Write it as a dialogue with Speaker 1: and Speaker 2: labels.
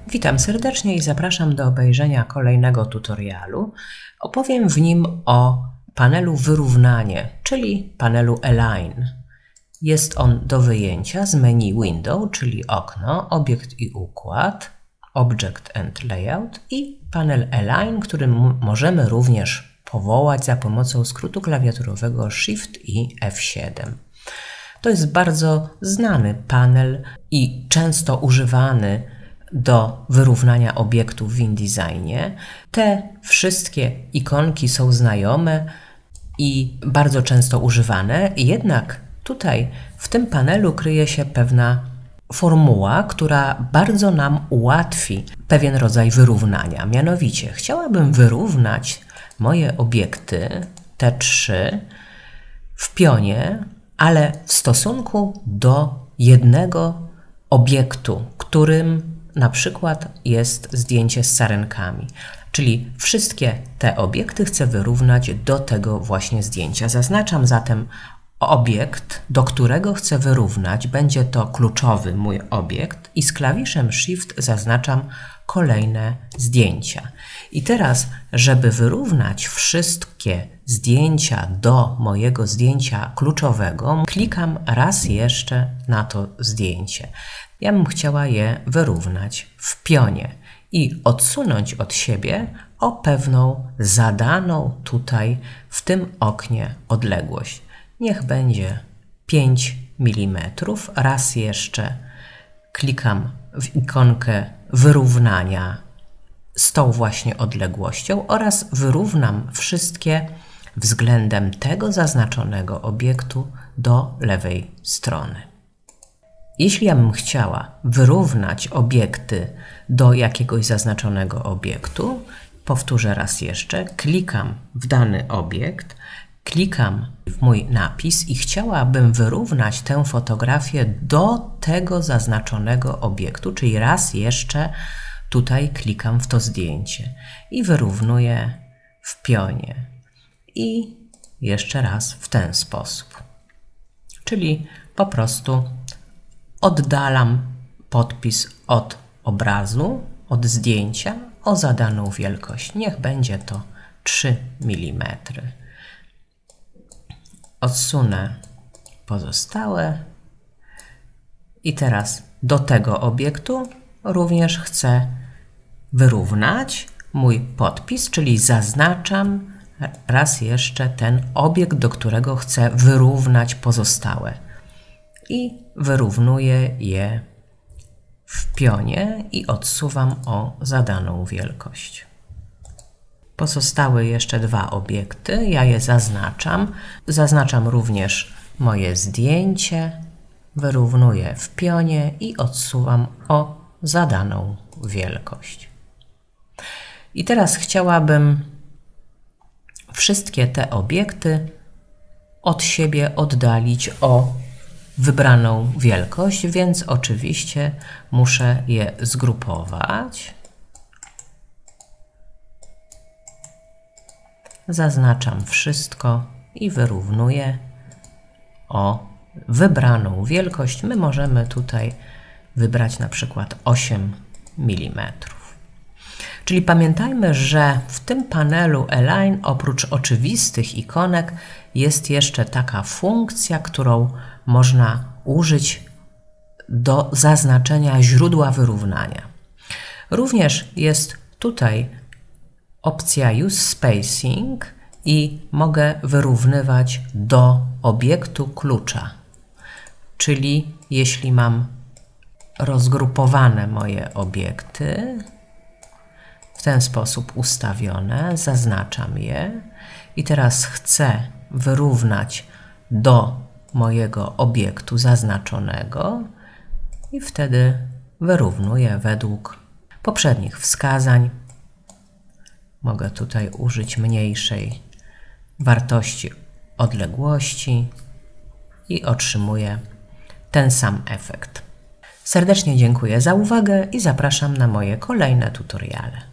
Speaker 1: Witam serdecznie i zapraszam do obejrzenia kolejnego tutorialu. Opowiem w nim o panelu Wyrównanie, czyli panelu Align. Jest on do wyjęcia z menu Window, czyli okno, obiekt i układ, Object and Layout i panel Align, który możemy również powołać za pomocą skrótu klawiaturowego Shift i F7. To jest bardzo znany panel i często używany do wyrównania obiektów w InDesignie. Te wszystkie ikonki są znajome i bardzo często używane, jednak tutaj w tym panelu kryje się pewna formuła, która bardzo nam ułatwi pewien rodzaj wyrównania. Mianowicie chciałabym wyrównać moje obiekty, te trzy, w pionie, ale w stosunku do jednego obiektu, którym na przykład jest zdjęcie z sarenkami. Czyli wszystkie te obiekty chcę wyrównać do tego właśnie zdjęcia. Zaznaczam zatem obiekt, do którego chcę wyrównać. Będzie to kluczowy mój obiekt i z klawiszem Shift zaznaczam kolejne zdjęcia. I teraz, żeby wyrównać wszystkie zdjęcia do mojego zdjęcia kluczowego, klikam raz jeszcze na to zdjęcie. Ja bym chciała je wyrównać w pionie i odsunąć od siebie o pewną zadaną tutaj w tym oknie odległość. Niech będzie 5 mm. Raz jeszcze klikam w ikonkę wyrównania z tą właśnie odległością oraz wyrównam wszystkie względem tego zaznaczonego obiektu do lewej strony. Jeśli ja bym chciała wyrównać obiekty do jakiegoś zaznaczonego obiektu, powtórzę raz jeszcze, klikam w dany obiekt, klikam w mój napis i chciałabym wyrównać tę fotografię do tego zaznaczonego obiektu, czyli raz jeszcze tutaj klikam w to zdjęcie i wyrównuję w pionie. I jeszcze raz w ten sposób. Czyli po prostu oddalam podpis od obrazu, od zdjęcia o zadaną wielkość. Niech będzie to 3 mm. Odsunę pozostałe i teraz do tego obiektu również chcę wyrównać mój podpis, czyli zaznaczam raz jeszcze ten obiekt, do którego chcę wyrównać pozostałe i wyrównuję je w pionie i odsuwam o zadaną wielkość. Pozostałe jeszcze dwa obiekty, ja je zaznaczam. Zaznaczam również moje zdjęcie, wyrównuję w pionie i odsuwam o zadaną wielkość. I teraz chciałabym wszystkie te obiekty od siebie oddalić o wybraną wielkość, więc oczywiście muszę je zgrupować. Zaznaczam wszystko i wyrównuję o wybraną wielkość. My możemy tutaj wybrać na przykład 8 mm. Czyli pamiętajmy, że w tym panelu Align oprócz oczywistych ikonek jest jeszcze taka funkcja, którą można użyć do zaznaczenia źródła wyrównania. Również jest tutaj opcja Use Spacing i mogę wyrównywać do obiektu klucza. Czyli jeśli mam rozgrupowane moje obiekty, w ten sposób ustawione, zaznaczam je i teraz chcę wyrównać do mojego obiektu zaznaczonego i wtedy wyrównuję według poprzednich wskazań. Mogę tutaj użyć mniejszej wartości odległości i otrzymuję ten sam efekt. Serdecznie dziękuję za uwagę i zapraszam na moje kolejne tutoriale.